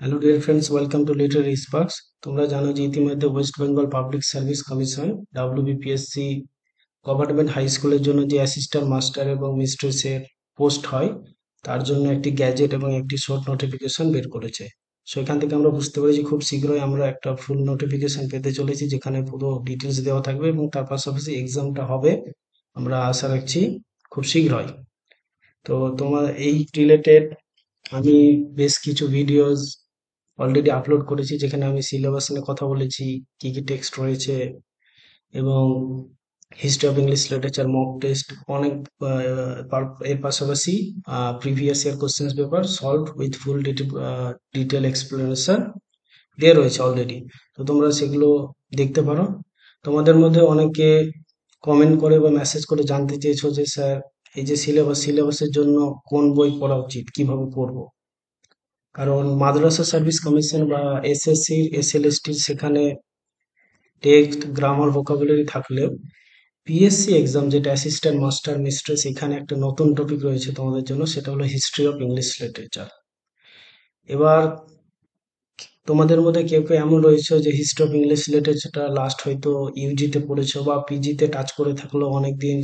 Hello dear friends, welcome to literary sparks. তোমরা জানো যে ইতিমধ্যে West Bengal public service commission WBPSC government high স্কুলের জন্য যে অ্যাসিস্ট্যান্ট মাস্টার এবং মিস্ট্রেসের পোস্ট হয় তার জন্য একটি গ্যাজেট এবং একটি শর্ট নোটিফিকেশন বের করেছে। সো এখান থেকে আমরা বুঝতে পারি যে খুব শীঘ্রই আমরা একটা ফুল নোটিফিকেশন পেতে চলেছি, যেখানে পুরো ডিটেলস দেওয়া থাকবে এবং তার পাশাপাশি এক্সামটা হবে, আমরা আশা রাখছি, খুব শীঘ্রই। তো তোমার এই রিলেটেড আমি বেশ কিছু ভিডিওস অলরেডি আপলোড করেছি, যেখানে আমি সিলেবাস নিয়ে কথা বলেছি, কি কি টেক্সট রয়েছে, এবং history of English literature mock test অনেক, এর পাশাপাশি previous year questions paper solve with full detail explanation দেওয়া রয়েছে অলরেডি। তো তোমরা সেগুলো দেখতে পারো। তোমাদের মধ্যে অনেকে কমেন্ট করে বা মেসেজ করে জানতে চেয়েছো যে স্যার, এই যে সিলেবাসের জন্য কোন বই পড়া উচিত, কিভাবে পড়বো। কারণ মাদ্রাসা সার্ভিস কমিশন বা SSC SLST সেখানে টেক্সট, গ্রামার, ভোকাবুলারি থাকলেও PSC এক্সাম, যেটা অ্যাসিস্ট্যান্ট মাস্টার মিস্ট্রেস, এখানে একটা নতুন টপিক রয়েছে তোমাদের জন্য, সেটা হলো হিস্ট্রি অফ ইংলিশ লিটারেচার। এবার তোমাদের মধ্যে কেউ কেউ এমন রয়েছে যে হিস্ট্রি অফ ইংলিশ লিটারেচারটা লাস্ট হয়তো ইউজিতে পড়েছো বা পিজিতে টাচ করে থাকলো অনেকদিন,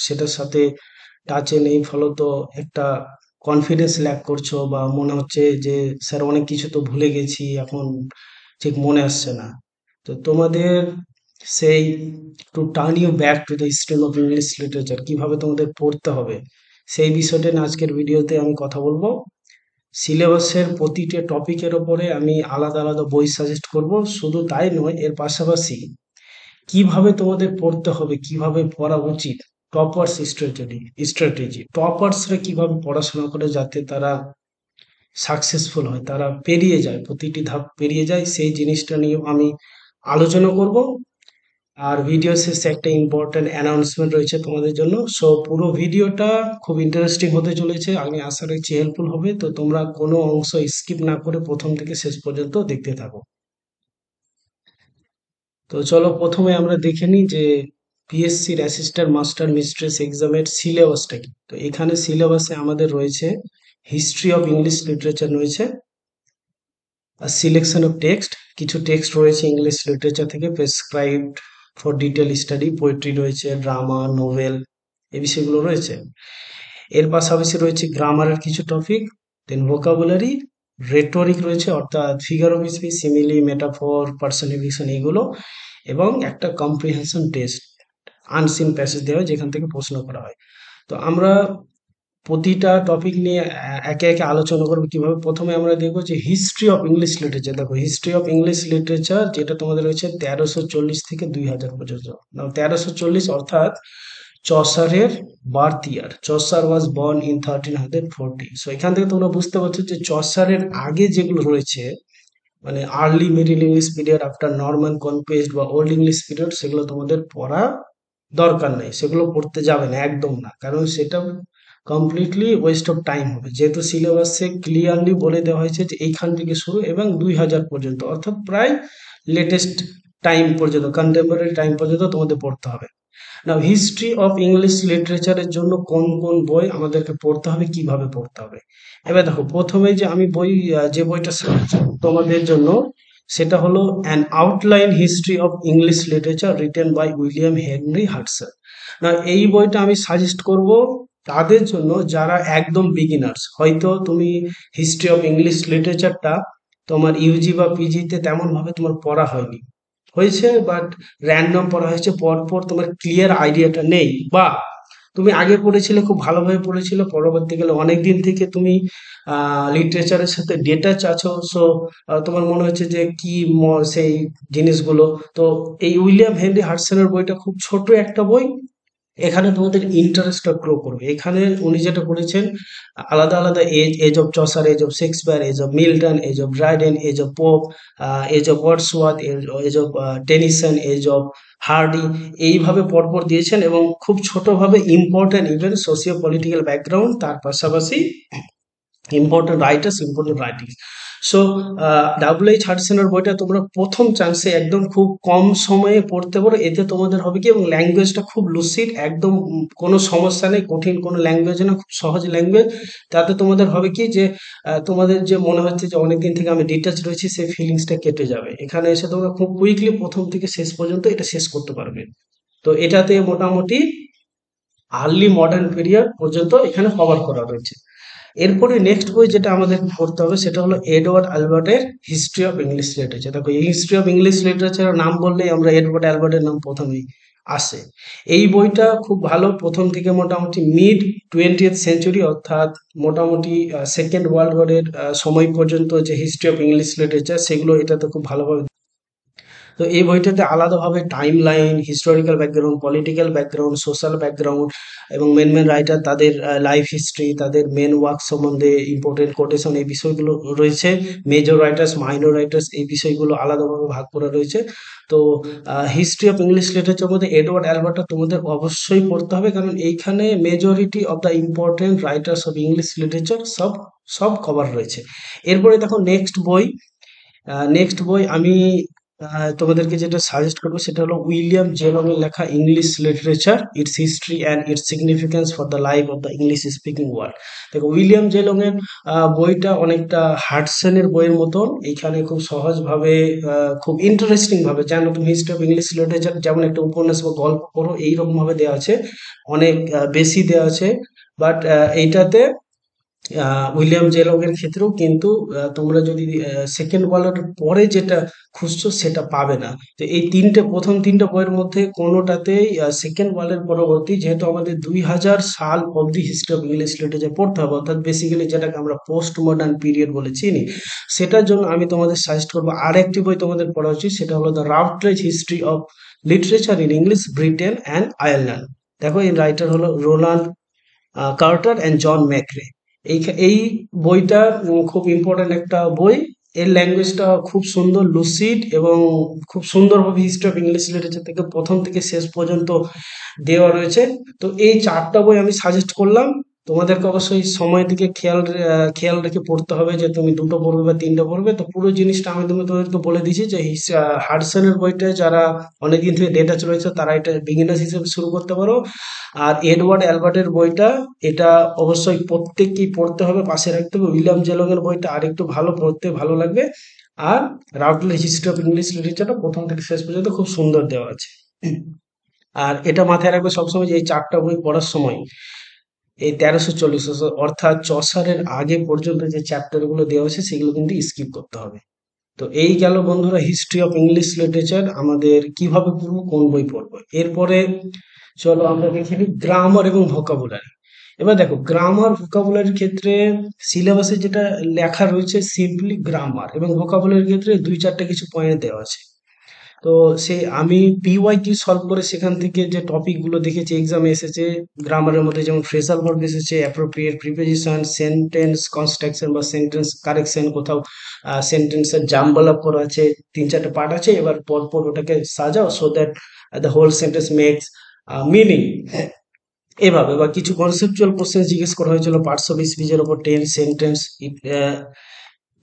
সেটার সাথে টাচে নেই, ফলত একটা কনফিডেন্স ল্যাক করছো বা মনে হচ্ছে যে স্যার অনেক কিছু তো ভুলে গেছি, এখন ঠিক মনে আসছে না। তো তোমাদের সেই to turn you back to the stream of English literature কিভাবে তোমাদের পড়তে হবে, সেই বিষয়টা নিয়ে আজকের ভিডিওতে আমি কথা বলবো। সিলেবাসের প্রতিটা টপিকের ওপরে আমি আলাদা আলাদা বই সাজেস্ট করব। শুধু তাই নয়, এর পাশাপাশি কিভাবে তোমাদের পড়তে হবে, কিভাবে পড়া উচিত, টপার্স স্ট্র্যাটেজি টপার্সরা কিভাবে পড়াশোনা করে যাতে তারা সাকসেসফুল হয়, তারা পেরিয়ে যায়, প্রতিটি ধাপ পেরিয়ে যায়, সেই জিনিসটা নিয়েও আমি আলোচনা করব। আর ভিডিও শেষে একটা ইম্পর্ট্যান্ট অ্যানাউন্সমেন্ট রয়েছে তোমাদের জন্য। সো পুরো ভিডিওটা খুব ইন্টারেস্টিং হতে চলেছে, আমি আশা রাখছি হেল্পফুল হবে। তো তোমরা কোনো অংশ স্কিপ না করে প্রথম থেকে শেষ পর্যন্ত দেখতে থাকো। তো চলো প্রথমে আমরা দেখে নিই যে PSCর অ্যাসিস্ট্যান্ট মাস্টার মিস্ট্রেস এক্সামের সিলেবাসটা কি। তো এখানে সিলেবাসে আমাদের রয়েছে হিস্ট্রি অফ ইংলিশ লিটারেচার রয়েছে, আর সিলেকশন অফ টেক্সট, কিছু টেক্সট রয়েছে ইংলিশ লিটারেচার থেকে prescribed for detail study, poetry রয়েছে, ড্রামা, নোভেল, এই বিষয়গুলো রয়েছে। এর পাশাপাশি রয়েছে গ্রামারের কিছু টপিক, দেন ভোকাবুলারি, রেটরিক রয়েছে, অর্থাৎ figure of speech, simile, metaphor, personification, এইগুলো, এবং একটা কম্প্রিহেনশন টেস্ট, আনসিন প্যাসেজ দেওয়া হয় যেখান থেকে প্রশ্ন করা হয়। তো আমরা প্রতিটা টপিক নিয়ে একে একে আলোচনা করবো কিভাবে। প্রথমে আমরা দেখবো যে হিস্ট্রি অফ ইংলিশ লিটারেচার। দেখো, হিস্ট্রি অফ ইংলিশ লিটারেচার যেটা তোমাদের রয়েছে 1340 থেকে 2000 পর্যন্ত। 1340 অর্থাৎ চসারের birth year. Chaucer was born in 1340। So এখান থেকে তোমরা বুঝতে পারছো যে চসারের আগে যেগুলো রয়েছে, মানে early middle English period, after নর্মান conquest বা ওল্ড ইংলিশ পিরিয়ড, সেগুলো তোমাদের পড়া দরকার নেই, সেগুলো পড়তে যাবে না, একদম না। কারণ সেটা কমপ্লিটলি ওয়েস্ট অফ টাইম হবে, যেহেতু সিলেবাসে ক্লিয়ারলি বলে দেওয়া হয়েছে যে এইখান থেকে শুরু এবং 2000 পর্যন্ত, অর্থাৎ প্রায় লেটেস্ট টাইম পর্যন্ত, কন্টেম্পোরারি টাইম পর্যন্ত তোমাদের পড়তে হবে। নাও হিস্ট্রি অফ ইংলিশ লিটারেচারের জন্য কোন কোন বই আমাদেরকে পড়তে হবে, কিভাবে পড়তে হবে। এবার দেখো, প্রথমে যে আমি যে বইটা তোমাদের জন্য, সেটা হলো an outline history of English literature written by William Henry Hudson. না, এই বইটা আমি সাজেস্ট করব তাদের জন্য যারা একদম বিগিনার্স। হয়তো তুমি হিস্ট্রি অফ ইংলিশ লিটারেচারটা তোমার ইউজি বা পিজিতে তেমন ভাবে তোমার পড়া হয়নি, হয়েছে বাট র্যান্ডম পড়া হয়েছে, পরপর তোমার ক্লিয়ার আইডিয়াটা নেই, বা তুমি আগে পড়েছিলে খুব ভালোভাবে পড়েছিল, পরবর্তীকালে অনেক দিন থেকে তুমি লিটারেচারের সাথে ডিটাচ আছো। সো তোমার মনে হচ্ছে যে কি সেই জিনিসগুলো। তো এই উইলিয়াম হেনরি হাডসনের বইটা খুব ছোট একটা বই, এখানে তোমাদের ইন্টারেস্টটা গ্রো করবে। এখানে উনি যেটা করেছেন, আলাদা আলাদা age, age of Chaucer, age of Shakespeare, age of Milton, age of Dryden, age of Pope, age of Wordsworth, age of Tennyson, age of Hardy, এইভাবে পরপর দিয়েছেন, এবং খুব ছোটভাবে important event, socio political background, তার পাশাপাশি important writers, important writings. So W H হাডসনের বইটা তোমরা প্রথম চান্সে একদম খুব কম সময়ে পড়তে পারো, এতে তোমাদের হবে কি, এবং ল্যাঙ্গুয়েজটা খুব লুসিড, একদম কোনো সমস্যা নেই, কঠিন কোনো ল্যাঙ্গুয়েজ না, খুব সহজ ল্যাঙ্গুয়েজ। তাতে তোমাদের হবে কি যে তোমাদের যে মনে হচ্ছে যে অনেকদিন থেকে আমি ডিটাচ রয়েছি, সেই ফিলিংসটা কেটে যাবে। এখানে এসে তোমরা খুব কুইকলি প্রথম থেকে শেষ পর্যন্ত এটা শেষ করতে পারবে। তো এটাতে মোটামুটি আর্লি মডার্ন পিরিয়ড পর্যন্ত এখানে কভার করা রয়েছে। এরপরে নেক্সট বই যেটা আমাদের পড়তে হবে সেটা হলো এডওয়ার্ড অ্যালবার্টের হিস্ট্রি অফ ইংলিশ লিটারেচার। দেখো, এই হিস্ট্রি অফ ইংলিশ লিটারেচারের নাম বললেই আমরা এডওয়ার্ড অ্যালবার্টের নাম প্রথমেই আসে। এই বইটা খুব ভালো, প্রথম থেকে মোটামুটি মিড 20th সেঞ্চুরি, অর্থাৎ মোটামুটি সেকেন্ড ওয়ার্ল্ড ওয়ারের সময় পর্যন্ত যে হিস্ট্রি অফ ইংলিশ লিটারেচার সেগুলো এটাতে খুব ভালোভাবে। তো এই বইটাতে আলাদাভাবে time line, historical background, political background, social background এবং মেন মেন রাইটার তাদের লাইফ হিস্ট্রি, তাদের মেন ওয়ার্ক সম্বন্ধে ইম্পর্টেন্ট কোটেশন, এই বিষয়গুলো রয়েছে। মেজর রাইটার্স, মাইনর রাইটার্স, এই বিষয়গুলো আলাদাভাবে ভাগ করা রয়েছে। তো হিস্ট্রি অফ ইংলিশ লিটারেচার মধ্যে এডওয়ার্ড অ্যালবার্টটা তোমাদের অবশ্যই পড়তে হবে, কারণ এইখানে majority of the important writers of English literature সব সব কভার রয়েছে। এরপরে দেখো নেক্সট বই আমি তোমাদেরকে যেটা সাজেস্ট করবো সেটা হলো উইলিয়াম জেলং এর লেখা English literature, it's history and it's significance for the life of the English speaking world. দেখো, উইলিয়াম জেলং এর বইটা অনেকটা হাডসনের বইয়ের মতন। এখানে খুব সহজভাবে, খুব ইন্টারেস্টিং ভাবে, যেন তুমি হিস্ট্রি অফ ইংলিশ লিটারেচার যেমন একটা উপন্যাস বা গল্প পড়ো এইরকম ভাবে দেওয়া আছে, অনেক বেশি দেওয়া আছে। বাট এইটাতে উইলিয়াম জেলগের ক্ষেত্রেও কিন্তু তোমরা যদি সেকেন্ড ওয়ার্ল্ড পরে যেটা খুঁজছো সেটা পাবে না। তো এই প্রথম তিনটে বইয়ের মধ্যে কোনোটাতেই সেকেন্ড ওয়ার্ল্ডের পরবর্তী, যেহেতু আমাদের 2000 সাল অব্দি হিস্ট্রি অফ ইংলিশ লিটারেচার পড়তে হবে, অর্থাৎ বেসিক্যালি যেটাকে আমরা পোস্ট মডার্ন পিরিয়ড বলে চিনি, সেটার জন্য আমি তোমাদের সাজেস্ট করবো আর একটি বই তোমাদের পড়া উচিত, সেটা হলো the Routledge history of literature in English, Britain and Ireland. দেখো, এই রাইটার হলো Roland Carter and John McRae. এই বইটা খুব ইম্পর্ট্যান্ট একটা বই। এর ল্যাঙ্গুয়েজটা খুব সুন্দর, লুসিড, এবং খুব সুন্দরভাবে হিস্ট্রি অফ ইংলিশ লিটারেচার থেকে প্রথম থেকে শেষ পর্যন্ত দেওয়া রয়েছে। তো এই চারটা বই আমি সাজেস্ট করলাম। তোমাদেরকে অবশ্যই সময় দিকে খেয়াল রেখে পড়তে হবে, যে তুমি দুটো পড়বে বা তিনটা পড়বে। তো পুরো জিনিসটা আমি তোমাদেরকে বলে দিয়েছি যে হাডসনের বইটা যারা অনেকদিন থেকে ডেটা রয়েছে তারা এটা বিগিনার্স হিসেবে শুরু করতে পারো। আর এডওয়ার্ড অ্যালবার্টের বইটা, এটা অবশ্যই প্রত্যেককেই পড়তে হবে, পাশে রাখতে হবে। উইলিয়াম জেলং এর বইটা আরেকটু ভালো, পড়তে ভালো লাগবে। আর রাউটলেজ হিস্ট্রি অফ ইংলিশ লিটারেচারটা প্রথম থেকে শেষ পর্যন্ত খুব সুন্দর দেওয়া আছে। আর এটা মাথায় রাখবে সবসময় যে এই চারটা বই পড়ার সময় এই 1340 অর্থাৎ চসারের আগে পর্যন্ত যে চ্যাপ্টার গুলো দেওয়া হয়েছে সেগুলো কিন্তু স্কিপ করতে হবে। তো এই গেল বন্ধুরা হিস্ট্রি অফ ইংলিশ লিটারেচার, আমাদের কিভাবে পড়বো, কোন বই পড়বো। এরপরে চলো আমরা দেখে নিই গ্রামার এবং ভোকাবুলারি। এবার দেখো, গ্রামার ভোকাবুলারির ক্ষেত্রে সিলেবাসে যেটা লেখা রয়েছে সিম্পলি গ্রামার, এবং ভোকাবুলারির ক্ষেত্রে দুই চারটে কিছু পয়েন্ট দেওয়া আছে। তো আমি পিওয়াইকিউ সলভ করে সেখান থেকে যে টপিক গুলো দেখেছি এক্সামে এসেছে গ্রামারের মধ্যে, যেমন ফ্রেজাল ভার্ব এসেছে, অ্যাপ্রোপ্রিয়েট প্রিপোজিশন, সেন্টেন্স কনস্ট্রাকশন বা সেন্টেন্স কারেকশন, কোথাও সেন্টেন্সের জাম্বল আপ করা আছে, তিন চারটে পার্ট আছে, এবার পরপর ওটাকে সাজাও so that the whole sentence makes meaning. এভাবে বা কিছু কনসেপচুয়াল কোশ্চেন জিজ্ঞেস করা হয়েছিল পার্টস অফ স্পিচের ওপর, টেন্স, সেন্টেন্স,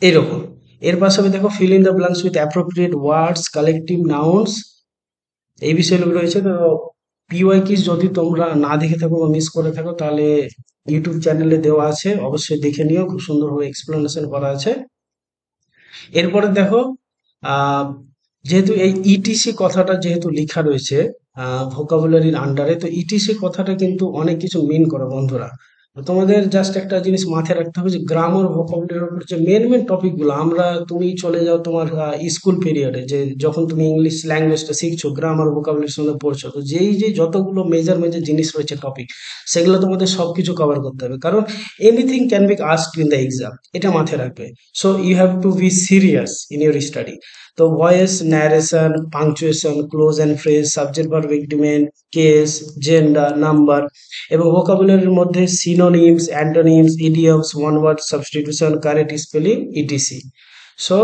এরকম। এর পাশাপাশি দেখো fill in the blanks with appropriate words, collective nouns, এই বিষয়গুলো রয়েছে। তো পিওয়াইকিস যদি তোমরা না দেখে থাকো বা মিস করে থাকো তাহলে ইউটিউব চ্যানেলে দেওয়া আছে, অবশ্যই দেখে নিও, খুব সুন্দরভাবে এক্সপ্লেনেশন করা আছে। এরপরে দেখো, আহ যেহেতু এই ইটিসি কথাটা যেহেতু লেখা রয়েছে ভোকাবুলারির আন্ডারে, তো ইটিসি কথাটা কিন্তু অনেক কিছু মিন করে বন্ধুরা। তো তোমাদের জাস্ট একটা জিনিস মাথায় রাখতে হবে যে গ্রামার ভোকাবুলারির উপর যে মেন মেন টপিক গুলো, তুমি চলে যাও তোমার স্কুল পিরিয়ডে, যে যখন তুমি ইংলিশ ল্যাঙ্গুয়েজটা শিখছো, গ্রামার ভোকাবুলারির সঙ্গে পড়ছো, তো যে যতগুলো মেজর মেজর জিনিস রয়েছে টপিক, সেগুলো তোমাদের সবকিছু কভার করতে হবে, কারণ anything can be asked in the exam, এটা মাথায় রাখবে। So you have to be serious in your study. তো voice, narration, punctuation, clause and phrase, subject verb agreement, case, gender, number, এবং ভোকাবুলারির মধ্যে synonyms, antonyms, idioms, one word substitution, correct spelling, etc. So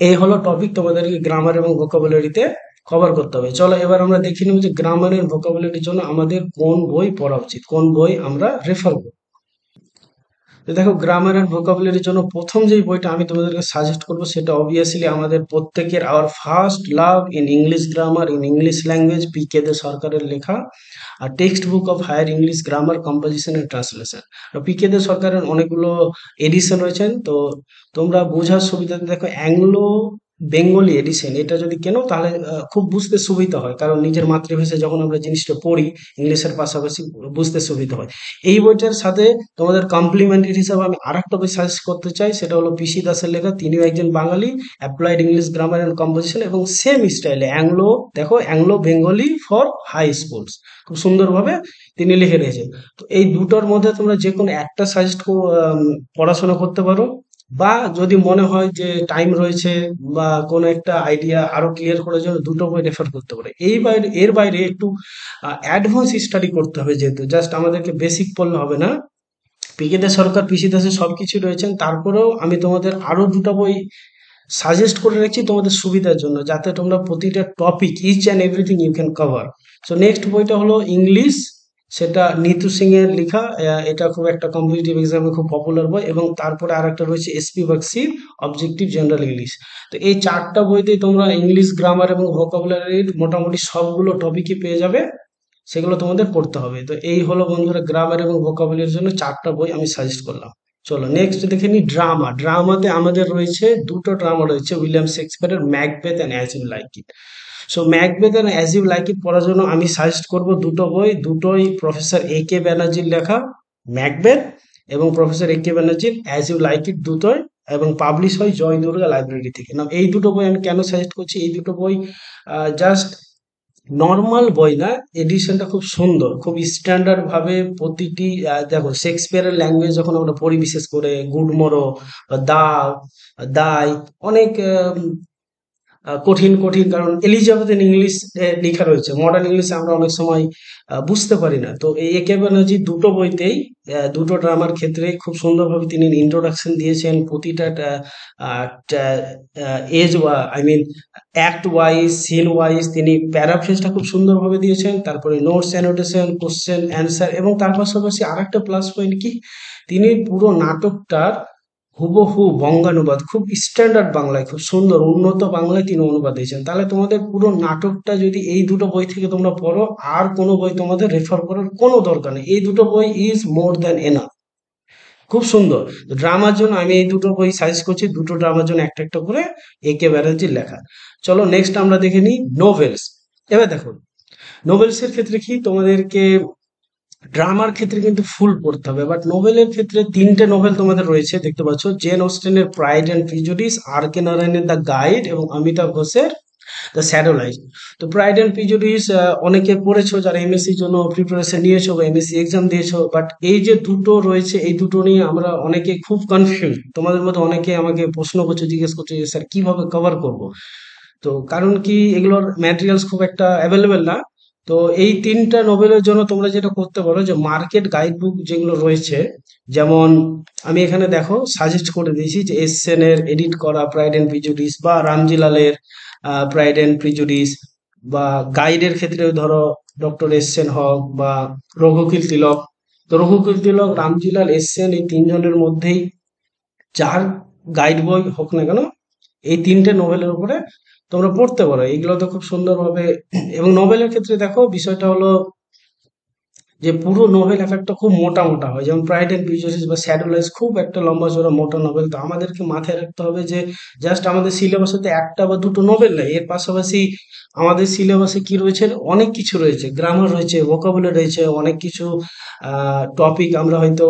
এই হলো topic তোমাদেরকে grammar এবং ভোকাবুলারিতে cover করতে হবে। চলো এবার আমরা দেখে নিব যে গ্রামার এর ভোকাবুলারির জন্য আমাদের কোন বই পড়া উচিত, কোন বই আমরা রেফার করব। তো দেখো, গ্রামার এন্ড ভোকাবুলারির জন্য প্রথম যেই বইটা আমি তোমাদেরকে সাজেস্ট করবো সেটা অবভিয়াসলি আমাদের প্রত্যেকের our first love in English grammar in English language, P K. De সরকারের লেখা আর text book of higher English grammar composition and translation. P K. De সরকারের অনেকগুলো এডিশন রয়েছেন, তো তোমরা বোঝার সুবিধাতে দেখো অ্যাংলো বেঙ্গলি এডিশন, এটা যদি কেনো তাহলে খুব বুঝতে সুবিধা হয়, কারণ নিজের মাতৃভাষায় যখন আমরা জিনিসটা পড়ি ইংলিশের পাশাপাশি বুঝতে সুবিধা হয়। এই বইটার সাথে তোমাদের কমপ্লিমেন্টারি হিসাবে আমি আরেকটা বই সাজেস্ট করতে চাই, সেটা হলো পিসি দাসের লেখা, তিনিও একজন Bengali, applied English grammar and composition, এবং সেম স্টাইলে অ্যাংলো, দেখো Anglo Bengali for high schools, খুব সুন্দরভাবে তিনি লিখে দিয়েছেন। তো এই দুটোর মধ্যে তোমরা যে কোনো একটা সাজেস্ট পড়াশোনা করতে পারো, বা যদি মনে হয় যে টাইম রয়েছে বা কোনো একটা আইডিয়া আরো ক্লিয়ার করার জন্য দুটো বই রেফার করতে পারে। এই বাইরে, এর বাইরে একটু অ্যাডভান্স স্টাডি করতে হবে, যেহেতু জাস্ট আমাদেরকে বেসিক পড়লে হবে না। পি.কে. দে সরকার, পিসি দাসের সবকিছু রয়েছেন, তারপরেও আমি তোমাদের আরো দুটো বই সাজেস্ট করে রাখছি তোমাদের সুবিধার জন্য, যাতে তোমরা প্রতিটা topic each and everything you can cover. So next বইটা হলো ইংলিশ, সেটা নিতু সিং এর লেখা, এটা খুব একটা কম্পিটিটিভ এক্সামে খুব পপুলার বই। এবং তারপরে আরেকটা রয়েছে এসপি বাগচির অবজেক্টিভ জেনারেল ইংলিশ। তো এই চারটা বইতেই তোমরা ইংলিশ গ্রামার এবং ভোকাবুলারির মোটামুটি সবগুলো টপিকই পেয়ে যাবে, সেগুলো তোমাদের পড়তে হবে। তো এই হলো বন্ধুরা গ্রামার এবং ভোকাবুলারির জন্য চারটা বই আমি সাজেস্ট করলাম। চলো নেক্সট দেখে নিই ড্রামা। ড্রামাতে আমাদের রয়েছে দুটো ড্রামা রয়েছে, উইলিয়াম শেক্সপিয়ারের Macbeth and as you like it. So Macbeth and as you like it পড়ার জন্য আমি সাজেস্ট করব দুটো বই, দুটোই প্রফেসর A.K. ব্যানার্জির লেখা, ম্যাকবেথ এবং প্রফেসর A.K. ব্যানার্জির অ্যাজ ইউ লাইক ইট, দুটোই, এবং পাবলিশ হয় জয় দুর্গা লাইব্রেরি থেকে। না, এই দুটো বই আমি কেন সাজেস্ট করছি, এই দুটো বই জাস্ট নর্মাল বই না, এডিশনটা খুব সুন্দর, খুব স্ট্যান্ডার্ড ভাবে প্রতিটি দেখো শেক্সপিয়ারের ল্যাঙ্গুয়েজ যখন আমরা পড়ি, বিশেষ করে গুডমোরো বা দাও, দাই, অনেক কঠিন কঠিন, কারণ এলিজাবেথেন ইংলিশ লেখা রয়েছে, মডার্ন ইংলিশে আমরা অনেক সময় বুঝতে পারি না। তো এই A.K. ব্যানার্জি দুটো বইতেই, দুটো ড্রামার ক্ষেত্রে খুব সুন্দরভাবে তিনি ইন্ট্রোডাকশন দিয়েছেন, প্রতিটা as I mean act wise, scene wise তিনি প্যারাফ্রেজটা খুব সুন্দরভাবে দিয়েছেন, তারপরে নোটস অ্যানোটেশন, কোশ্চেন অ্যান্সার, এবং তার পাশাপাশি আরেকটা প্লাস পয়েন্ট কি, তিনি পুরো নাটকটার হুবহু বঙ্গানুবাদ, খুব স্ট্যান্ডার্ড বাংলায়, খুব সুন্দর উন্নত বাংলায় তিনি অনুবাদ দিয়েছেন। তাহলে তোমাদের পুরো নাটকটা যদি এই দুটো বই থেকে তোমরা পড়ো, আর কোনো বই তোমাদের রেফার করার কোনো দরকার নেই, এই দুটো বই ইজ মোর দ্যান এনাফ, খুব সুন্দর। ড্রামার জন্য আমি এই দুটো বই সাজেস্ট করছি, দুটো ড্রামার জন্য একটা একটা করে A.K. ব্যানার্জির লেখা। চলো নেক্সট আমরা দেখে নিই নোভেলস। এবার দেখো নোবেলস এর ক্ষেত্রে কি, তোমাদেরকে ড্রামার ক্ষেত্রে কিন্তু ফুল পড়তে হবে, বাট নোবেলের ক্ষেত্রে তিনটে নোবেল তোমাদের রয়েছে, দেখতে পাচ্ছ, জেন অস্টেনের প্রাইড অ্যান্ড প্রিজুডিস, আর.কে. নারায়ণের দ্য গাইড, এবং অমিতাভ ঘোষের দ্য শ্যাডো লাইফ। তো প্রাইড অ্যান্ড প্রিজুডিস অনেকে পড়েছো যারা এমএসসি জন্য প্রিপারেশন নিয়েছো বা এমএসসি এক্সাম দিয়েছো, বাট এই যে দুটো রয়েছে এই দুটো নিয়ে আমরা অনেকে খুব কনফিউজ। তোমাদের মধ্যে অনেকে আমাকে প্রশ্ন করছো, জিজ্ঞেস করছো যে স্যার কিভাবে কভার করব। তো কারণ কি, এগুলোর ম্যাটেরিয়ালস খুব একটা অ্যাভেলেবেল না। তো এই তিনটা নোবেলের জন্য তোমরা যেটা করতে পারো, যে মার্কেট গাইড বুক যেগুলো রয়েছে, যেমন আমি এখানে দেখো সাজেস্ট করে দিয়েছি যে এসএন এর এডিট করা প্রাইড এন্ড প্রিজুডিস, বা রামজিলালের প্রাইড এন্ড প্রিজুডিস, বা গাইডের ক্ষেত্রে ধরো ডক্টর এসএন হক বা রঘুকুল তিলক। তো রঘুকুল তিলক, রামজিলাল, এসএন, এই তিনজনের মধ্যেই যার গাইড বই হোক না কেন, এই তিনটে নোবেলের উপরে তোমরা পড়তে পারো, এইগুলো তো খুব সুন্দরভাবে। এবং নোবেলের ক্ষেত্রে দেখো বিষয়টা হলো যে পুরো নোবেল এক একটা খুব মোটা মোটা হয়, যেমন প্রাইড এন্ড প্রিজুডিস বা স্যাডোলাইজ খুব একটা লম্বা চড়া মোটা নোবেল। তো আমাদেরকে মাথায় রাখতে হবে যে জাস্ট আমাদের সিলেবাসে তো একটা বা দুটো নোবেল নাই, এর পাশাপাশি আমাদের সিলেবাসে কি রয়েছে, অনেক কিছু রয়েছে, গ্রামার রয়েছে, ভোকাবুলারি রয়েছে, অনেক কিছু টপিক আমরা হয়তো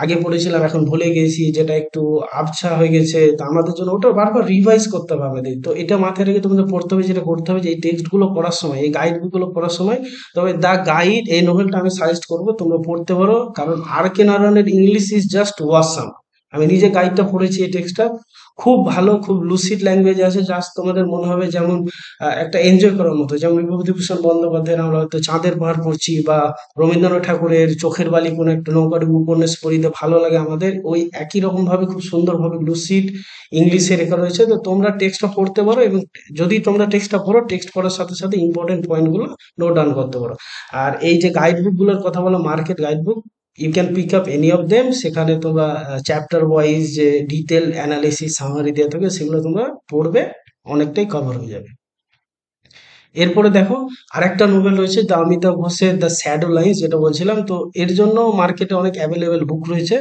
আগে পড়েছিলাম এখন ভুলে গেছি, যেটা একটু আবছা হয়ে গেছে, তো আমাদের জন্য ওটা বারবার রিভাইজ করতে হবে আমাদের। তো এটা মাথায় রেখে তোমাদের পড়তে হবে, যেটা করতে হবে যে এই টেক্সট গুলো পড়ার সময়, এই গাইড বুক গুলো পড়ার সময়, তবে দ্য গাইড এই নোভেলটা আমি সাজেস্ট করবো তোমরা পড়তে পারো, কারণ আর.কে. নারায়ণের ইংলিশ ইজ জাস্ট ওয়াসাম। আমি নিজে গাইডটা পড়েছি, এই টেক্সটটা খুব ভালো, খুব লুসিড ল্যাঙ্গুয়েজ আছে, জাস্ট তোমাদের মনে হবে যেমন একটা এনজয় করার মতো, যেমন বিভূতিভূষণ বন্দ্যোপাধ্যায়ের আমরা হয়তো চাঁদের পাহাড় পড়ছি, বা রবীন্দ্রনাথ ঠাকুরের চোখের বালি কোনো একটা নৌকাডুবি উপন্যাস পড়িতে ভালো লাগে আমাদের, ওই একই রকম ভাবে খুব সুন্দরভাবে লুসিড ইংলিশে লেখা রয়েছে। তো তোমরা টেক্সটটা পড়তে পারো, এবং যদি তোমরা টেক্সটটা পড়ো, টেক্সট পড়ার সাথে সাথে ইম্পর্টেন্ট পয়েন্টগুলো নোট ডাউন করতে পারো। আর এই যে গাইড বুক গুলোর কথা বলো, market guide book, you can pick up any of them, সেখানে তোমরা চ্যাপ্টার ওয়াইজ যে ডিটেল অ্যানালিসিস সামারি দেওয়া থাকে সেগুলো তোমরা পড়বে, অনেকটাই কভার হয়ে যাবে। এরপরে দেখো আরেকটা নোবেল রয়েছে দ্য অমিতাভ ঘোষের দ্য শ্যাডো লাইন্স, যেটা বলছিলাম। তো এর জন্য মার্কেটে অনেক অ্যাভেলেবেল বুক রয়েছে,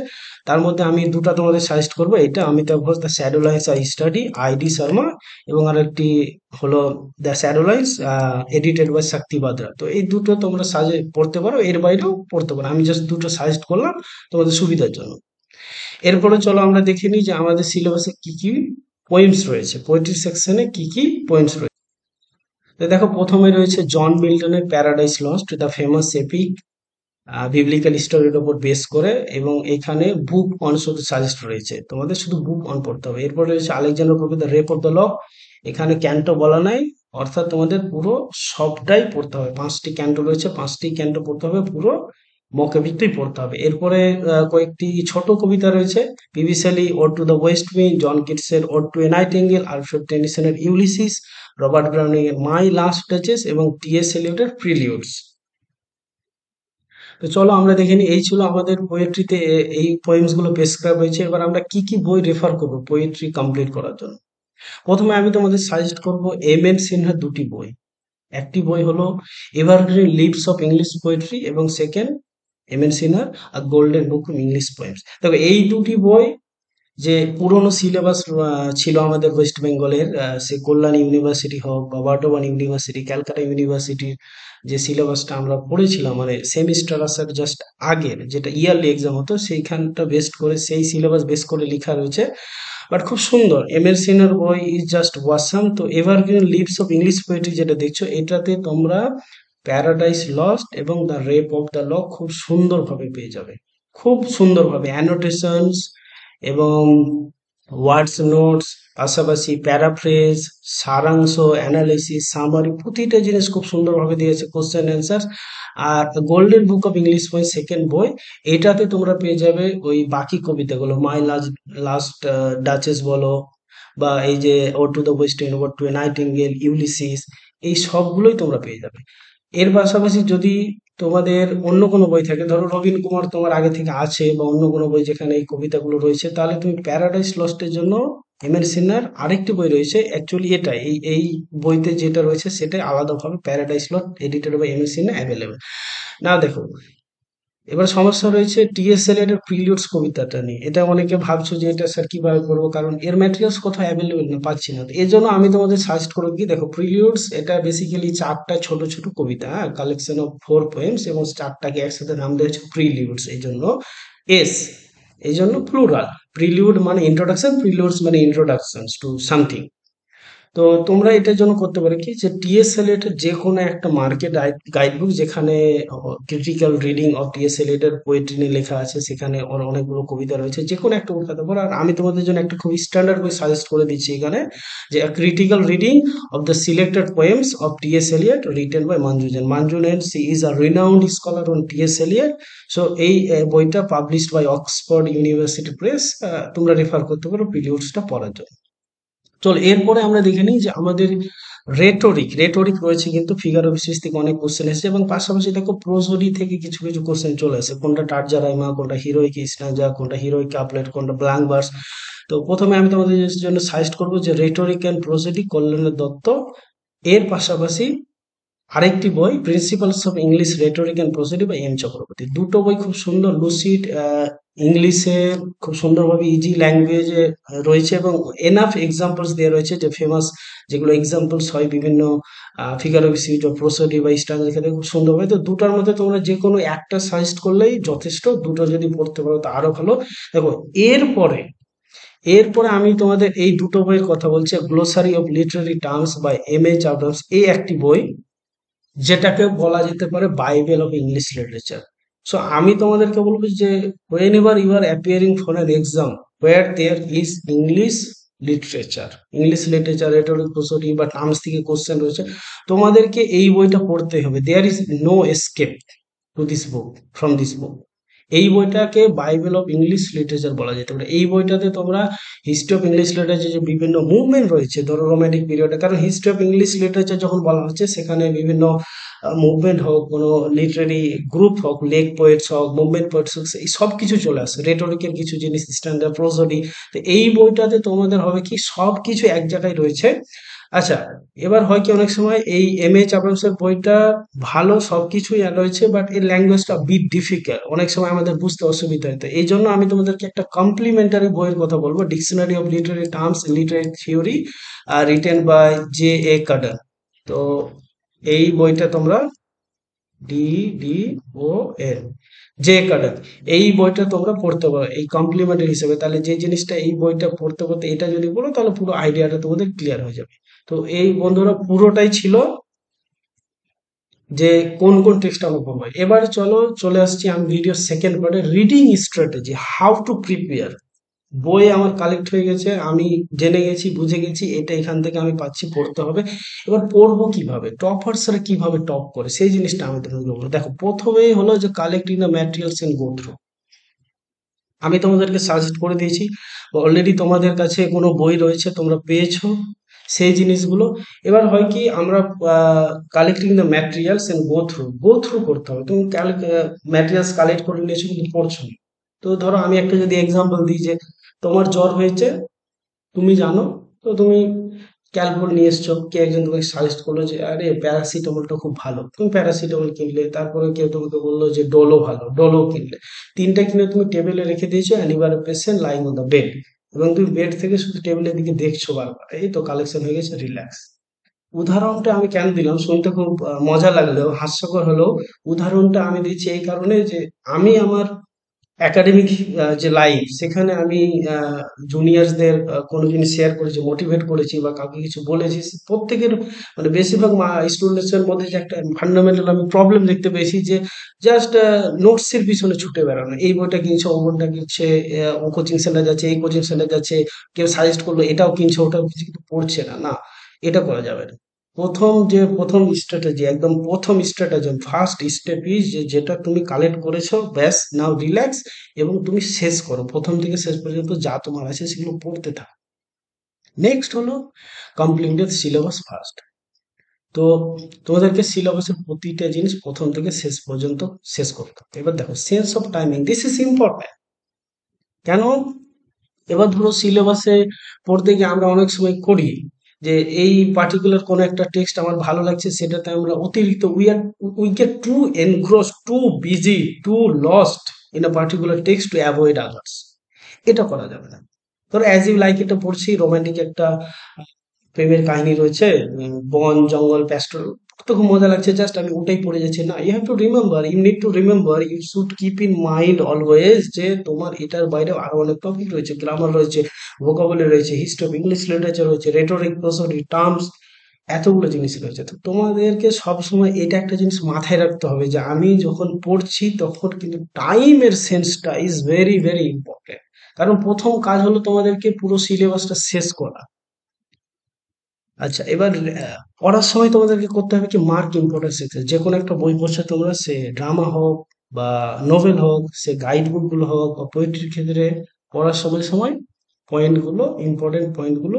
তার মধ্যে আমি দুটো তোমাদের সাজেস্ট করবো। এটা Amitav Ghosh the shadow lines I study, ID Sharma, এবং আরেকটি হলো the shadow lines edited by Shakti Bhadra. তো এই দুটো তোমরা পড়তে পারো, এর বাইরেও পড়তে পারো, আমি জাস্ট দুটো সাজেস্ট করলাম তোমাদের সুবিধার জন্য। এরপরে চলো আমরা দেখে নিই যে আমাদের সিলেবাসে কি কি পোয়েমস রয়েছে, পোয়েট্রি সেকশনে কি কি পোয়েমস রয়েছে। তো দেখো প্রথমে রয়েছে জন মিল্টনের paradise lost, the famous epic biblical স্টোরির উপর বেস করে, এবং এখানে বুক অন শুধু সাজেস্ট রয়েছে, তোমাদের শুধু বুক অন পড়তে হবে। এরপর রয়েছে আলেকজান্ডার পোপের the rape of the lock, এখানে ক্যান্টো বলা নাই, অর্থাৎ তোমাদের পুরো সবটাই পড়তে হবে, 5টি ক্যান্টো রয়েছে, 5টি ক্যান্টো পড়তে হবে, পুরো মক্কেবিকটাই পড়তে হবে। এরপরে কয়েকটি ছোট কবিতা রয়েছে, PB Shelley ode to the west wind, John কিটসের ode to a nightingale, Alfred টেনিসনের ইউলিসিস, রবার্ট ব্রাউনিং এর মাই লাস্ট টাচেস, এবং টি.এস. এলিয়টের প্রিলিউডস। তো চলো আমরা দেখে নিই, এই ছিল আমাদের পোয়েট্রিতে এই পোয়েমস গুলো প্রেসক্রাইব হয়েছে। এবার আমরা কি কি বই রেফার করবো পোয়েট্রি কমপ্লিট করার জন্য। প্রথমে আমি তোমাদের সাজেস্ট করবো এম.এন. সিনহার দুটি বই। একটি বই হলো evergreen leaves of English poetry, এবং সেকেন্ড এম.এন. সিনহার a golden book of English poems. দেখো এই দুটি বই যে পুরনো সিলেবাস ছিল আমাদের ওয়েস্ট বেঙ্গলের, সে কল্যাণ ইউনিভার্সিটি হোক বা বর্ধমান ইউনিভার্সিটি, ক্যালকাটা ইউনিভার্সিটির যে সিলেবাসটা আমরা পড়েছিলাম, মানে সেমিস্টার আসার জাস্ট আগের যেটা ইয়ারলি এক্সাম হতো, সেইখানটা বেস্ট করে, সেই সিলেবাস বেস করে লেখা রয়েছে। বাট খুব সুন্দর, এম এর সিনের বই ইজ জাস্ট ওয়াসাম। তো evergreen leaves of English poetry যেটা দেখছো, এটাতে তোমরা প্যারাডাইস লস্ট এবং the rape of the Lock খুব সুন্দরভাবে পেয়ে যাবে, খুব সুন্দরভাবে অ্যানোটেশনস এবং ওয়ার্ডস নোটস, পাশাপাশি প্যারাফ্রেজ, সারাংশ, অ্যানালিসিস, সামারি, প্রতিটা জিনিস খুব সুন্দরভাবে দিয়েছে, কোশ্চেন অ্যান্সার। আর গোল্ডেন বুক অফ ইংলিশ বই সেকেন্ড বই, এটাতে তোমরা পেয়ে যাবে ওই বাকি কবিতাগুলো, মাই লাস্ট লাস্ট ডাচেস বলো, বা এই যে ode to the west wind, ode to a nightingale, Ulysses, এই সবগুলোই তোমরা পেয়ে যাবে। এর পাশাপাশি যদি তোমাদের অন্য কোনো বই থাকে, ধরো রবীন কুমার তোমার আগে থেকে আছে, বা অন্য কোনো বই যেখানে এই কবিতাগুলো রয়েছে, তাহলে তুমি প্যারাডাইস লস্টের জন্য এম এর সিনহার আরেকটি বই রয়েছে, অ্যাকচুয়ালি এটা এই এই বইতে যেটা রয়েছে সেটাই আলাদাভাবে Paradise Lost edited by M এর সিনহা অ্যাভেলেবেল। না দেখো, এবার সমস্যা রয়েছে টি.এস. এলিয়টের প্রিলিউডস কবিতাটা নিয়ে। এটা অনেকে ভাবছো যে এটা স্যার কিভাবে করবো, কারণ এর ম্যাটেরিয়ালস কোথাও অ্যাভেলেবেল না, পাচ্ছি না। তো এর জন্য আমি তোমাদের সাজেস্ট করবো কি, দেখো প্রিলিউডস এটা বেসিক্যালি 4টা ছোট ছোট কবিতা, হ্যাঁ, কালেকশন অফ 4 পোয়েমস, এবং 4টাকে একসাথে নাম দেওয়া হচ্ছে প্রিলিউডস, এই জন্য এস, এই জন্য প্লুরাল। প্রিলিউড মানে ইন্ট্রোডাকশন, প্রিলিউডস মানে ইন্ট্রোডাকশন টু সামথিং। তো তোমরা এটার জন্য করতে পারো কি, যে টি.এস. এলিয়টের যে কোনো একটা মার্কেট গাইড বুক, যেখানে ক্রিটিক্যাল রিডিং অফ টি.এস. এলিয়টের পোয়েট্রি নিয়ে লেখা আছে, সেখানে ওর অনেকগুলো কবিতা রয়েছে, যে কোনো একটা উঠাতে পারো। আর আমি তোমাদের জন্য একটা খুব স্ট্যান্ডার্ড বই সাজেস্ট করে দিচ্ছি এখানে, যে critical reading of the selected poems of T S. Eliot written by Manju Jain. Manju Jain, she is a renowned scholar on T S. Eliot. So এই বইটা published by Oxford University Press, তোমরা রেফার করতে পারো প্রিলিউডসটা পড়ার জন্য। চলো এরপরে আমরা দেখে নিই যে আমাদের রেটরিক রয়েছে, কিন্তু ফিগার অফ স্পিচ থেকে অনেক কোশ্চেন এসেছে, এবং পাশাপাশি দেখো প্রোসোডি থেকে কিছু কিছু কোশ্চেন চলে আসে, কোনটা টার্জা রাইমা, কোনটা হিরোইক স্ট্যাঞ্জা, কোনটা হিরোইক কাপলেট, কোনটা ব্ল্যাঙ্ক ভার্স। তো প্রথমে আমি তোমাদের জন্য সাজেস্ট করবো যে রেটরিক অ্যান্ড প্রোসোডি, কল্যাণের দত্ত। এর পাশাপাশি আরেকটি বই principles of English rhetoric and prosody বা এম চক্রবর্তী। দুটো বই খুব সুন্দর, লুসিড ইংলিশে খুব সুন্দরভাবে ইজি ল্যাঙ্গুয়েজে রয়েছে, এবং এনাফ এক্সাম্পলস দেওয়া রয়েছে, যে ফেমাস যেগুলো এক্সাম্পলস হয় বিভিন্ন ফিগার অফ স্পিচ বা প্রসিডি বা স্ট্যান্ডার্ড ক্ষেত্রে খুব সুন্দরভাবে। তো দুটার মধ্যে তোমরা যে কোনো একটা সাজেস্ট করলেই যথেষ্ট, দুটো যদি পড়তে পারো তো আরো ভালো। দেখো এরপরে এরপরে আমি তোমাদের এই দুটো বইয়ের কথা বলছি, glossary of literary terms by M H. Abrams, এই একটি বই, যেটাকে বলা যেতে পারে bible of English literature. So আমি তোমাদেরকে বলবো যে whenever you are appearing for an exam where there is English literature rhetoric prosody বা টার্মস থেকে কোশ্চেন রয়েছে, তোমাদেরকে এই বইটা পড়তে হবে। There is no escape to this book, from this book. এই বইটাকে বাইবেল অফ ইংলিশ লিটারেচার বলা যেতে পারে। এই বইটাতে তোমরা হিস্ট্রি অফ ইংলিশ লিটারেচার যে বিভিন্ন মুভমেন্ট রয়েছে, ধরো রোমান্টিক পিরিয়ডে, কারণ হিস্ট্রি অফ ইংলিশ লিটারেচার যখন বলা হচ্ছে সেখানে বিভিন্ন মুভমেন্ট হোক, কোনো লিটারেরি গ্রুপ হোক, লেক পোয়েটস হোক, মুভমেন্ট পোয়েটস হোক, এই সব কিছু চলে আসে, রেটোরিকের কিছু জিনিস, স্ট্যান্ডার্ড প্রোজোডি। তো এই বইটাতে তোমাদের হবে কি সব কিছু এক জায়গায় রয়েছে। আচ্ছা, এবার হয় কি অনেক সময় এই এম এ চাপামসের বইটা ভালো, সবকিছুই রয়েছে, বাট এর ল্যাঙ্গুয়েজটা বিট ডিফিকাল্ট, অনেক সময় আমাদের বুঝতে অসুবিধা হয়। তো এই জন্য আমি তোমাদেরকে একটা কমপ্লিমেন্টারি বইয়ের কথা বলবো, dictionary of literary terms literary theory, written by J Cuddon. তো এই বইটা তোমরা D D O N Cuddon, এই বইটা তোমরা পড়তে পারো এই কমপ্লিমেন্টারি হিসেবে। তাহলে যে জিনিসটা এই বইটা পড়তে পড়তে এটা যদি বলো, তাহলে পুরো আইডিয়াটা তোমাদের ক্লিয়ার হয়ে যাবে। তো এই বন্ধুরা পুরোটাই ছিল যে কোন কোন টেক্সট আমরা পড়বো। এবার চলো চলে আসছি আমি ভিডিও সেকেন্ড পার্টে, reading strategy, how to prepare. বই আমার কালেক্ট হয়ে গেছে, আমি জেনে গেছি, বুঝে গেছি এটা এখান থেকে আমি পাচ্ছি, পড়তে হবে। এবার পড়বো কিভাবে, টপার্সরা কিভাবে টপ করে সেই জিনিসটা আমি তোমাদের বলবো। দেখো, প্রথমেই হলো যে collecting the materials and go through. আমি তোমাদেরকে সাজেস্ট করে দিয়েছি, অলরেডি তোমাদের কাছে কোনো বই রয়েছে, তোমরা পেয়েছো সেই জিনিসগুলো। এবার হয় কি আমরা collecting the materials and go through করতে হবে। তুমি ম্যাটেরিয়ালস কালেক্ট করে নিয়েছো কিন্তু পড়ছো না। তো ধরো আমি একটা যদি এক্সাম্পল দিই, যে তোমার জ্বর হয়েছে, তুমি জানো, তো তুমি ক্যালপল নিয়ে এসছো, কে একজন তোমাকে সাজেস্ট করলো যে আরে প্যারাসিটামলটা খুব ভালো, তুমি প্যারাসিটামল কিনলে। তারপরে কেউ তোমাকে বললো যে ডোলো ভালো, ডোলো কিনলে। তিনটা কিনে তুমি টেবিলে রেখে দিয়েছো, and you are patient lying on the bed, এবং তুমি বেড থেকে শুধু টেবিলের দিকে দেখছো বারবার, এই তো কালেকশন হয়ে গেছে, রিল্যাক্স। উদাহরণটা আমি কেন দিলাম, শুনতে খুব মজা লাগলেও, হাস্যকর হলেও, উদাহরণটা আমি দিচ্ছি এই কারণে যে আমি আমার একাডেমিক যে লাইফ, সেখানে আমি জুনিয়রসদের কোনো জিনিস শেয়ার করেছি, মোটিভেট করেছি, বা কাউকে কিছু বলেছি, প্রত্যেকের মানে বেশিরভাগ স্টুডেন্টসের মধ্যে যে একটা ফান্ডামেন্টাল আমি প্রবলেম দেখতে পেয়েছি, যে জাস্ট নোটসের পিছনে ছুটে বেড়ানো, এই বইটা কিনছে, ও বইটা কিনছে, ও কোচিং সেন্টার যাচ্ছে, এই কোচিং সেন্টার যাচ্ছে, কেউ সাজেস্ট করলো এটাও কিনছে, ওটাও কিনছে, কিন্তু পড়ছে না। না, এটা করা যাবে না। প্রথম স্ট্র্যাটেজি, একদম প্রথম স্ট্র্যাটেজি, ফার্স্ট স্টেপ ইজ যে যেটা তুমি কালেক্ট করেছো, ব্যাস, নাও রিল্যাক্স, এবং তুমি শেষ করো, প্রথম থেকে শেষ পর্যন্ত যা তোমার আছে সেগুলো পড়তে থাকো। নেক্সট হলো কমপ্লিট দ্য সিলেবাস ফার্স্ট। তো তোমাদেরকে সিলেবাসের প্রতিটা জিনিস প্রথম থেকে শেষ পর্যন্ত শেষ করতে হবে। এবার দেখো, sense of timing, this is important. কেন? এবার ধরো সিলেবাসে পড়তে গিয়ে আমরা অনেক সময় করি যে এই পার্টিকুলার কোনো একটা টেক্সট আমার ভালো লাগছে, সেটাতে আমরা অতিরিক্ত we get to engross, to busy, to lost in a particular text to avoid others. এটা করা যাবে না। ধরো অ্যাজ ইউ লাইক এটা পড়ছি, রোমান্টিক একটা প্রেমের কাহিনী রয়েছে, বন জঙ্গল প্যাস্টোরাল, তো খুব মজা লাগছে, জাস্ট আমি ওটাই পড়ে যাচ্ছি। না, you need to remember, you should keep in mind always যে তোমার এটার বাইরে আরো অনেক টপিক রয়েছে, গ্রামার রয়েছে, ভোকাবুলারি রয়েছে, হিস্ট্রি অফ ইংলিশ লিটারেচার রয়েছে, রেটোরিক, প্রোসোডি, টার্মস, এতগুলো জিনিস রয়েছে। তো তোমাদেরকে সবসময় এটা একটা জিনিস মাথায় রাখতে হবে, যে আমি যখন পড়ছি তখন কিন্তু টাইমের সেন্সটা ইজ ভেরি ভেরি ইম্পর্টেন্ট। কারণ প্রথম কাজ হলো তোমাদেরকে পুরো সিলেবাসটা শেষ করা। আচ্ছা, এবার পড়ার সময় তোমাদেরকে করতে হবে কি, মার্ক ইম্পর্টেন্স দিতে। যে কোনো একটা বই পড়ছো তোমরা, সে ড্রামা হোক বা নোভেল হোক, সে গাইড বুক গুলো হোক, বা পোয়েট্রির ক্ষেত্রে পড়ার সময় সময় পয়েন্টগুলো, ইম্পর্টেন্ট পয়েন্টগুলো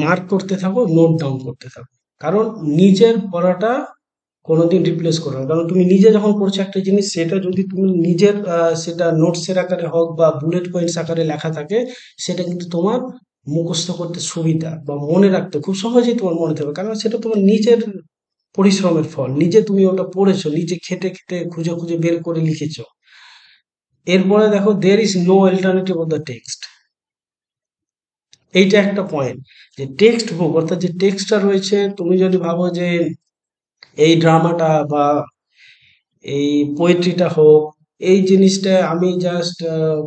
মার্ক করতে থাকো, নোট ডাউন করতে থাকো। কারণ নিজের পড়াটা কোনোদিন রিপ্লেস করো না। কারণ তুমি নিজে যখন পড়ছো একটা জিনিস, সেটা যদি তুমি নিজের সেটা নোটসের আকারে হোক বা বুলেট পয়েন্টস আকারে লেখা থাকে, সেটা কিন্তু তোমার মুখস্থ করতে সুবিধা, বা মনে রাখতে খুব সহজেই তোমার মনে থাকবে, কারণ সেটা তোমার নিজের পরিশ্রমের ফল, নিজে তুমি ওটা পড়েছো, নিজে খেটে খেটে খুঁজে খুঁজে বের করে লিখেছো। এরপরে দেখো, there is no alternative of the text. এইটা একটা পয়েন্ট, যে টেক্সট বুক, অর্থাৎ যে টেক্সটটা রয়েছে, তুমি যদি ভাবো যে এই ড্রামাটা বা এই পোয়েট্রিটা হোক, এই জিনিসটা আমি জাস্ট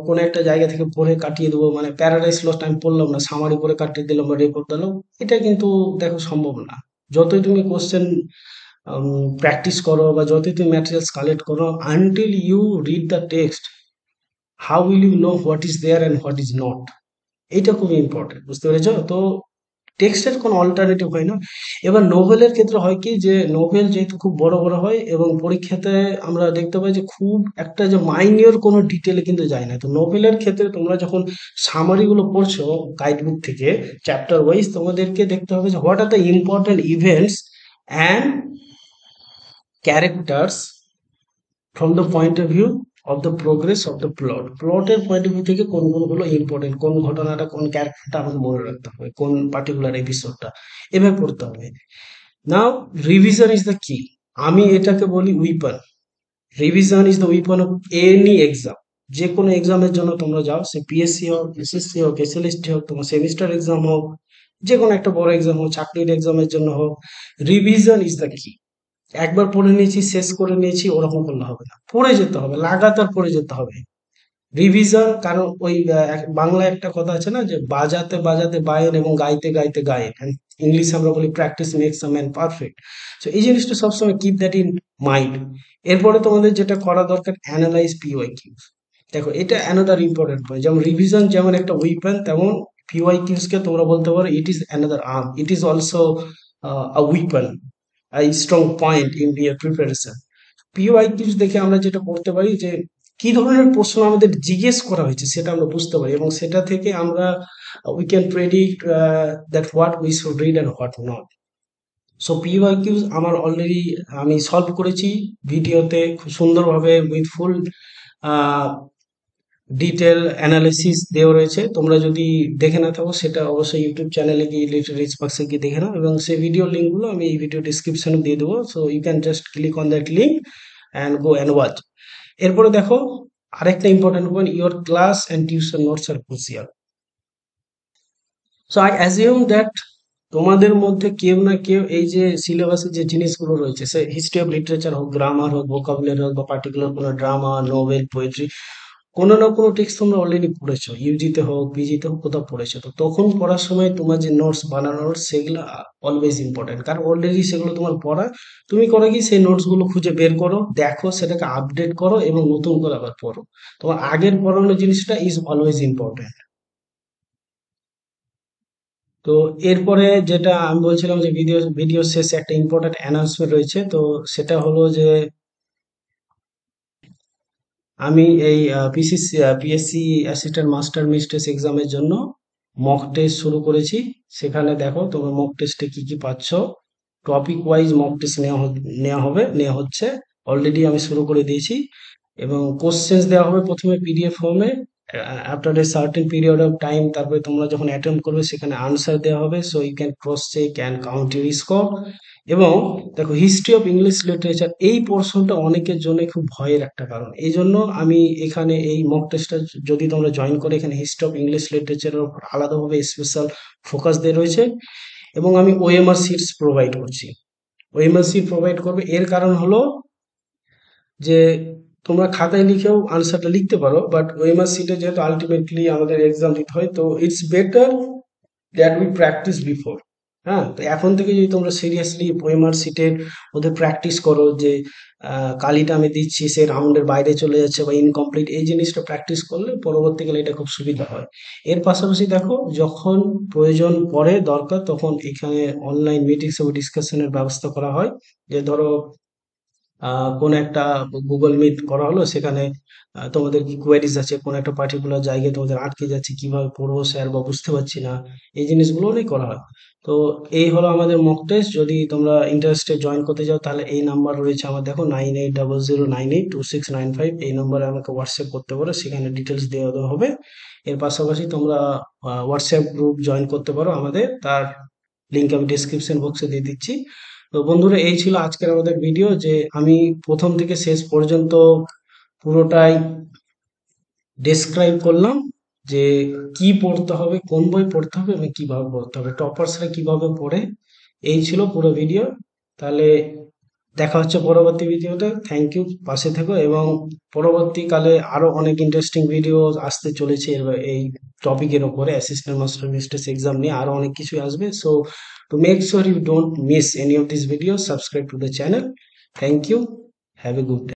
কোনো একটা জায়গা থেকে পড়ে কাটিয়ে দেবো, মানে প্যারাডাইস লস্ট আমি পড়লাম না, সামারি করে কাটিয়ে দিলাম বা রিপোর্ট দিলাম, এটা কিন্তু দেখো সম্ভব না। যতই তুমি কোশ্চেন প্র্যাকটিস করো, বা যতই তুমি ম্যাটেরিয়ালস কালেক্ট করো, until you read the text, how will you know what is there and what is not. এইটা খুবই ইম্পর্টেন্ট, বুঝতে পেরেছো? তো টেক্সটের কোনো অল্টারনেটিভ হয় না। এবার নোভেলের ক্ষেত্রে হয় কি, যে নোভেল যেহেতু খুব বড় বড় হয় এবং পরীক্ষাতে আমরা দেখতে পাই যে খুব একটা যে মাইনিয়র কোনো ডিটেলে কিন্তু যায় না। তো নোভেলের ক্ষেত্রে তোমরা যখন সামারিগুলো পড়ছো গাইড বুক থেকে চ্যাপ্টার ওয়াইজ, তোমাদেরকে দেখতে হবে যে what are the important events and characters from the point of view of the progress of the প্লটের পয়েন্ট অফ ভিউ থেকে কোন কোনগুলো ইম্পর্টেন্ট, কোন ঘটনাটা কোন ক্যারেক্টারটা আমাকে মনে রাখতে হবে, কোন পার্টিকুলার এপিসোডটা, এভাবে পড়তে হবে। নাও রিভিশন ইজ দ্য কি, আমি এটাকে বলি weapon. Revision is the weapon of any exam. যে কোনো এক্সামের জন্য তোমরা যাও, সে পিএসসি হোক, এসএসসি হোক, এসএলএসটি হোক, তোমার সেমিস্টার এক্সাম হোক, যে কোনো একটা বড় এক্সাম হোক, চাকরির এক্সামের জন্য হোক, রিভিশন ইজ দ্য কি। একবার পড়ে নিয়েছি শেষ করে নিয়েছি ওরকম করলে হবে না, পড়ে যেতে হবে, লাগাতার পড়ে যেতে হবে। রিভিশন, কারণ ওই বাংলায় একটা কথা আছে না, যে বাজাতে বাজাতে বায়েন এবং গাইতে গাইতে গায়েন, ইংলিশে আমরা বলি practice makes a man perfect. So এই জিনিসটা সবসময় কিপ দ্যাট ইন মাইন্ড। এরপরে তোমাদের যেটা করা দরকার, অ্যানালাইজ পিওয়াই কিউস। দেখো এটা অ্যানাদার ইম্পর্টেন্ট পয়েন্ট, যেমন রিভিশন যেমন একটা উইপন, তেমন পিওয়াই কিউস কে তোমরা বলতে পারো it is another arm, it is also a weapon, a strong point in your preparation. PYQs দেখে আমরা যেটা করতে পারি, যে কি ধরনের প্রশ্ন আমাদের জিজ্ঞেস করা হয়েছে সেটা আমরা বুঝতে পারি, এবং সেটা থেকে আমরা we can predict that what we should read and what not. So PYQs আমার অলরেডি আমি সলভ করেছি ভিডিওতে খুব সুন্দরভাবে উইথ ফুল ডিটেল অ্যানালিসিস দেওয়া রয়েছে। তোমরা যদি দেখে না থাকো সেটা অবশ্যই ইউটিউব চ্যানেলে গিয়ে লিটল রিচ বাক্সে গিয়ে দেখে নাও, এবং সেই ভিডিও লিঙ্কগুলো আমি এই ভিডিও ডিসক্রিপশনে দিয়ে দেবো, so you can just click on that link and go and watch. এরপরে দেখো আরেকটা important point, your class and tuition notes are crucial. So I assume that তোমাদের মধ্যে কেউ না কেউ এই যে সিলেবাসে যে জিনিসগুলো রয়েছে, সে হিস্ট্রি অফ লিটারেচার হোক, গ্রামার হোক, ভোকাবুলারি হোক, বা পার্টিকুলার কোনো ড্রামা, নোভেল, পোয়েট্রি, কোনো না কোনো টেক্সট তোমরা অলরেডি পড়েছো, ইউজিতে হোক পিজিতে হোক, কোথাও পড়েছো। তো তখন পড়ার সময় তোমার যে নোটস বানানো নোটস, সেগুলো অলওয়েজ ইম্পর্টেন্ট, কারণ অলরেডি সেগুলো তোমার পড়া। তুমি করো কি, সেই নোটস গুলো খুঁজে বের করো, দেখো, সেটাকে আপডেট করো এবং নতুন করে আবার পড়ো। তোমার আগের পড়ানো জিনিসটা ইজ অলওয়েজ ইম্পর্টেন্ট। তো এরপরে যেটা আমি বলছিলাম, যে ভিডিও শেষে একটা ইম্পর্টেন্ট অ্যানাউন্সমেন্ট রয়েছে, তো সেটা হলো যে আমি এই পিএসসি অ্যাসিস্ট্যান্ট মাস্টার মিস্ট্রেস এক্সামের জন্য মক টেস্ট শুরু করেছি। সেখানে দেখো তোমরা মক টেস্টে কি কি পাচ্ছ। টপিক ওয়াইজ মক টেস্ট নেওয়া হচ্ছে, অলরেডি আমি শুরু করে দিয়েছি। এবং কোশ্চেন্স দেওয়া হবে প্রথমে PDF form, after a certain period of time, তারপরে তোমরা যখন অ্যাটেম্প করবে সেখানে আনসার দেওয়া হবে, so you can cross check and count your score. এবং দেখো হিস্ট্রি অফ ইংলিশ লিটারেচার এই পোর্শনটা অনেকের জন্য খুব ভয়ের একটা কারণ, এই জন্য আমি এখানে এই মক টেস্টটা যদি তোমরা জয়েন করো, এখানে হিস্ট্রি অফ ইংলিশ লিটারেচারের উপর আলাদাভাবে স্পেশাল ফোকাস দিয়ে রয়েছে, এবং আমি ওএমআর সিটস প্রোভাইড করছি। ওএমআর সিট প্রোভাইড করবে, এর কারণ হলো যে তোমরা খাতায় লিখেও আনসারটা লিখতে পারো, বাট ওএমআর সিটে যেহেতু আলটিমেটলি আমাদের এক্সাম দিতে হয়, তো it's better that we practice before. হ্যাঁ, তো এখন থেকে যদি তোমরা সিরিয়াসলি ওএমআর সিটের ওদের প্র্যাকটিস করো, যে কালিটা আমি দিচ্ছি সে রাউন্ডের বাইরে চলে যাচ্ছে বা ইনকমপ্লিট, এই জিনিসটা প্র্যাকটিস করলে পরবর্তীকালে এটা খুব সুবিধা হয়। এর পাশাপাশি দেখো যখন প্রয়োজন পড়ে দরকার, তখন এখানে অনলাইন মিটিংস এবং ডিসকাশনের ব্যবস্থা করা হয়। যে ধরো কোন একটা গুগল মিট করা হলো, সেখানে তোমাদের কি কোয়ারিজ আছে, কোন একটা পার্টিকুলার জায়গায় তোমাদের আটকে যাচ্ছে, কিভাবে পড়বো স্যার, বা বুঝতে পারছি না, এই জিনিসগুলো অনেক করা হয়। তো এই হলো আমাদের মক টেস্ট। যদি তোমরা ইন্টারেস্টে জয়েন করতে চাও, তাহলে এই নাম্বার রয়েছে আমার, দেখো 9800982695, এই নম্বরে আমাকে হোয়াটসঅ্যাপ করতে পারো, সেখানে ডিটেলস দেওয়া দেওয়া হবে। এর পাশাপাশি তোমরা হোয়াটসঅ্যাপ গ্রুপ জয়েন করতে পারো আমাদের, তার লিঙ্ক আমি ডিসক্রিপশন বক্সে দিয়ে দিচ্ছি। তো বন্ধুরা, এই ছিল আজকের আমাদের ভিডিও, যে আমি প্রথম থেকে শেষ পর্যন্ত পুরোটাই ডেসক্রাইব করলাম, যে কি পড়তে হবে, কোন বই পড়তে হবে এবং কিভাবে পড়তে হবে, টপার্সরা কিভাবে পড়ে। এই ছিল পুরো ভিডিও। তাহলে দেখা হচ্ছে পরবর্তী ভিডিওতে। থ্যাংক ইউ, পাশে থেকো, এবং পরবর্তীকালে আরো অনেক ইন্টারেস্টিং ভিডিও আসতে চলেছে এই টপিকের ওপরে, অ্যাসিস্ট্যান্ট মাস্টার মিস্ট্রেস এক্সাম নিয়ে আরো অনেক কিছু আসবে। So to make sure you don't miss any of this video, subscribe to the channel. Thank you, have a good day.